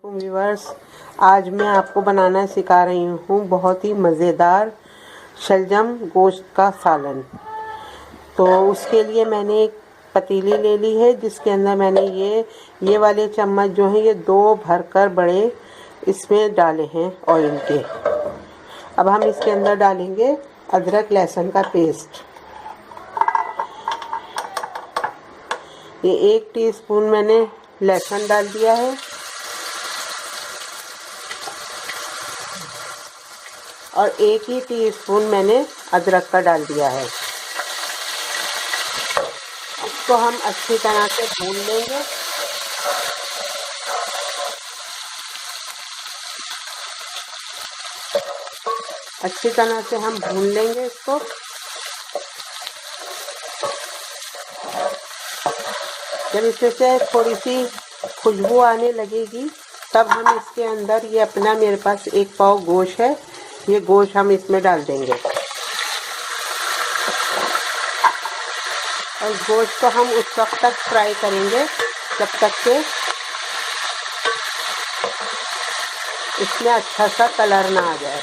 Viewers, आज मैं आपको बनाना सिखा रही हूँ बहुत ही मज़ेदार शलजम गोश्त का सालन। तो उसके लिए मैंने एक पतीली ले ली है जिसके अंदर मैंने ये वाले चम्मच जो हैं ये 2 भरकर बड़े इसमें डाले हैं ऑयल के। अब हम इसके अंदर डालेंगे अदरक लहसुन का पेस्ट। ये 1 टीस्पून मैंने लहसुन डाल दिया है और 1 ही टीस्पून मैंने अदरक का डाल दिया है। इसको हम अच्छी तरह से भून लेंगे। अच्छी तरह से हम भून लेंगे इसको। जब इसमें से थोड़ी सी खुशबू आने लगेगी तब हम इसके अंदर ये अपना मेरे पास 1 पाव गोश्त है, ये गोश्त हम इसमें डाल देंगे और गोश्त को हम उस वक्त तक फ्राई करेंगे जब तक के इसमें अच्छा सा कलर ना आ जाए।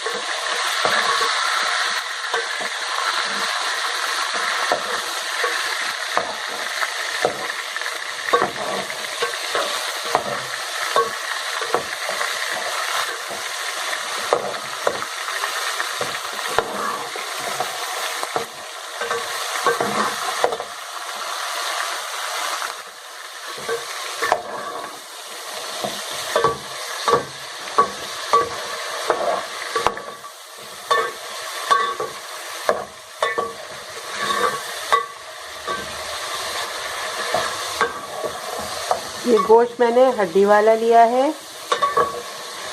ये गोश्त मैंने हड्डी वाला लिया है।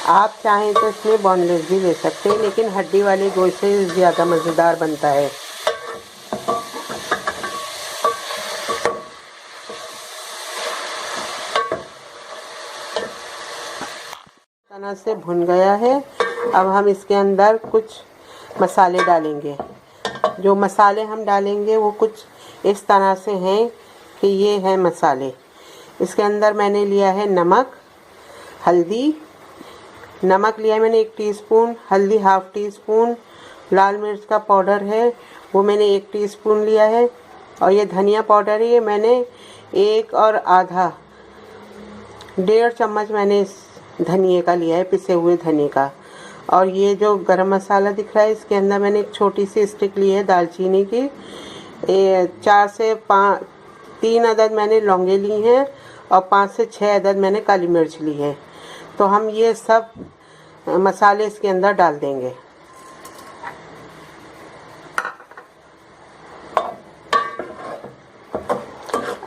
आप चाहें तो इसमें बोनलेस भी ले सकते हैं, लेकिन हड्डी वाले गोश्त से ज़्यादा मज़ेदार बनता है। तरह से भुन गया है। अब हम इसके अंदर कुछ मसाले डालेंगे। जो मसाले हम डालेंगे वो कुछ इस तरह से हैं कि ये हैं मसाले। इसके अंदर मैंने लिया है नमक, हल्दी। नमक लिया है मैंने 1 टीस्पून, हल्दी ½ टीस्पून, लाल मिर्च का पाउडर है वो मैंने 1 टीस्पून लिया है और ये धनिया पाउडर है, ये मैंने 1 और आधा 1.5 चम्मच मैंने इस धनिए का लिया है, पिसे हुए धनिए का। और ये जो गरम मसाला दिख रहा है इसके अंदर मैंने एक छोटी सी स्टिक ली है दालचीनी की। 4 से 3 अदद मैंने लौंगे ली हैं और 5 से 6 अदद मैंने काली मिर्च ली है। तो हम ये सब मसाले इसके अंदर डाल देंगे।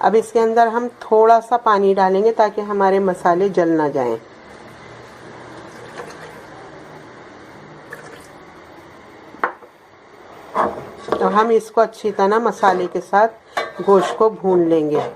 अब इसके अंदर हम थोड़ा सा पानी डालेंगे ताकि हमारे मसाले जल ना जाएं। तो हम इसको अच्छी तरह मसाले के साथ गोश्त को भून लेंगे।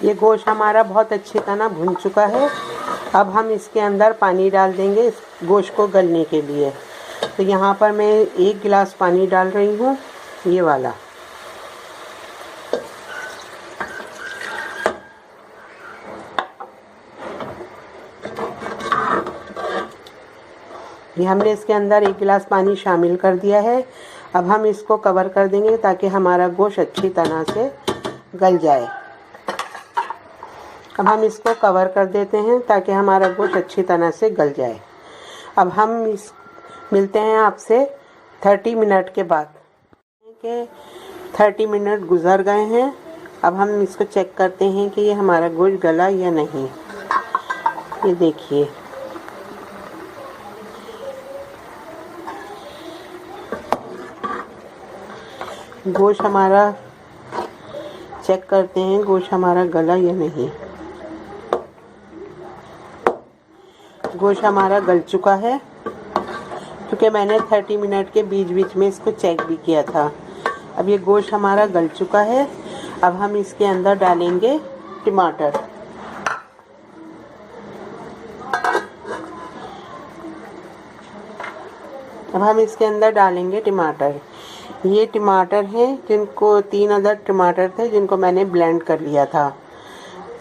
ये गोश्त हमारा बहुत अच्छी तरह भुन चुका है। अब हम इसके अंदर पानी डाल देंगे इस गोश्त को गलने के लिए। तो यहाँ पर मैं 1 गिलास पानी डाल रही हूँ, ये वाला। ये हमने इसके अंदर 1 गिलास पानी शामिल कर दिया है। अब हम इसको कवर कर देंगे ताकि हमारा गोश्त अच्छी तरह से गल जाए। अब हम इसको कवर कर देते हैं ताकि हमारा गोश्त अच्छी तरह से गल जाए। अब हम मिलते हैं आपसे 30 मिनट के बाद। 30 मिनट गुजर गए हैं। अब हम इसको चेक करते हैं कि ये हमारा गोश्त गला या नहीं। ये देखिए गोश्त हमारा, चेक करते हैं गोश्त हमारा गला या नहीं। गोश्त हमारा गल चुका है, क्योंकि मैंने 30 मिनट के बीच बीच में इसको चेक भी किया था। अब ये गोश्त हमारा गल चुका है। अब हम इसके अंदर डालेंगे टमाटर। अब हम इसके अंदर डालेंगे टमाटर। ये टमाटर हैं जिनको 3 अदर टमाटर थे जिनको मैंने ब्लेंड कर लिया था,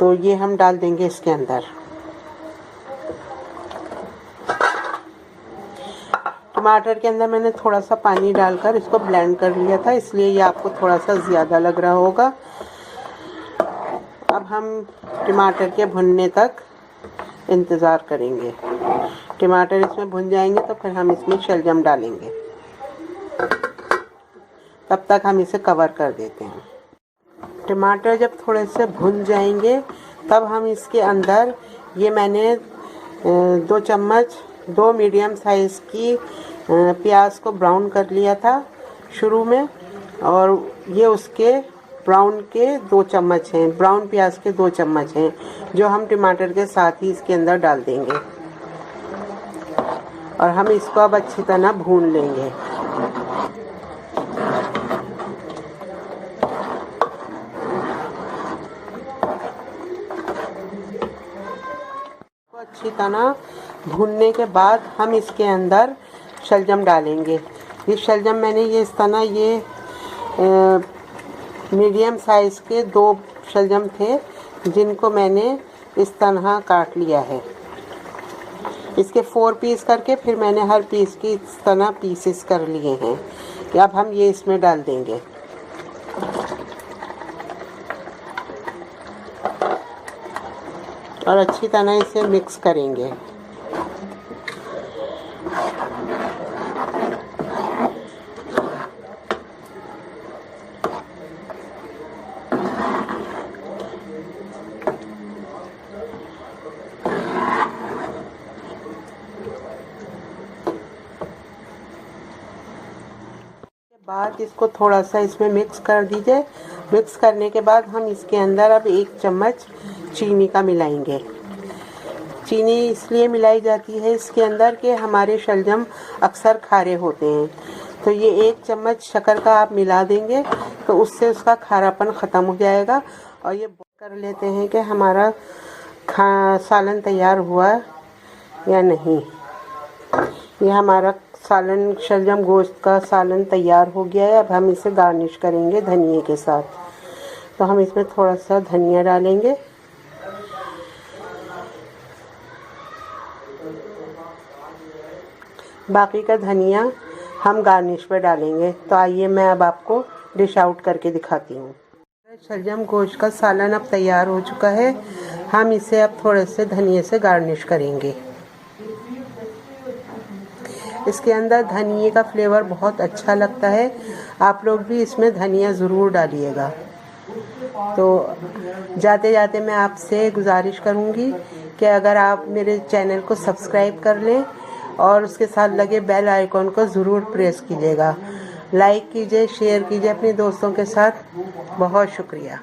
तो ये हम डाल देंगे इसके अंदर। टमाटर के अंदर मैंने थोड़ा सा पानी डालकर इसको ब्लेंड कर लिया था, इसलिए ये आपको थोड़ा सा ज़्यादा लग रहा होगा। अब हम टमाटर के भुनने तक इंतज़ार करेंगे। टमाटर इसमें भुन जाएंगे तो फिर हम इसमें शलजम डालेंगे। तब तक हम इसे कवर कर देते हैं। टमाटर जब थोड़े से भुन जाएंगे तब हम इसके अंदर, ये मैंने 2 चम्मच 2 मीडियम साइज़ की प्याज को ब्राउन कर लिया था शुरू में, और ये उसके ब्राउन के 2 चम्मच हैं, ब्राउन प्याज के 2 चम्मच हैं, जो हम टमाटर के साथ ही इसके अंदर डाल देंगे और हम इसको अब अच्छी तरह भून लेंगे। अच्छी तरह भूनने के बाद हम इसके अंदर शलजम डालेंगे। ये शलजम मैंने ये इस तरह, ये मीडियम साइज़ के 2 शलजम थे जिनको मैंने इस तरह काट लिया है। इसके 4 पीस करके फिर मैंने हर पीस की इस तरह पीसेस कर लिए हैं। अब हम ये इसमें डाल देंगे। और अच्छी तरह इसे मिक्स करेंगे। बाद इसको थोड़ा सा इसमें मिक्स कर दीजिए। मिक्स करने के बाद हम इसके अंदर अब 1 चम्मच चीनी का मिलाएंगे। चीनी इसलिए मिलाई जाती है इसके अंदर कि हमारे शलजम अक्सर खारे होते हैं, तो ये 1 चम्मच शक्कर का आप मिला देंगे तो उससे उसका खारापन ख़त्म हो जाएगा। और ये कर लेते हैं कि हमारा सालन तैयार हुआ या नहीं। ये हमारा सालन, शलजम गोश्त का सालन तैयार हो गया है। अब हम इसे गार्निश करेंगे धनिए के साथ। तो हम इसमें थोड़ा सा धनिया डालेंगे। बाकी का धनिया हम गार्निश पे डालेंगे। तो आइए मैं अब आपको डिश आउट करके दिखाती हूँ। शलजम गोश्त का सालन अब तैयार हो चुका है। हम इसे अब थोड़े से धनिए से गार्निश करेंगे। इसके अंदर धनिए का फ्लेवर बहुत अच्छा लगता है। आप लोग भी इसमें धनिया ज़रूर डालिएगा। तो जाते जाते मैं आपसे गुजारिश करूँगी कि अगर आप मेरे चैनल को सब्सक्राइब कर लें और उसके साथ लगे बेल आइकॉन को ज़रूर प्रेस कीजिएगा। लाइक कीजिए, शेयर कीजिए अपने दोस्तों के साथ। बहुत शुक्रिया।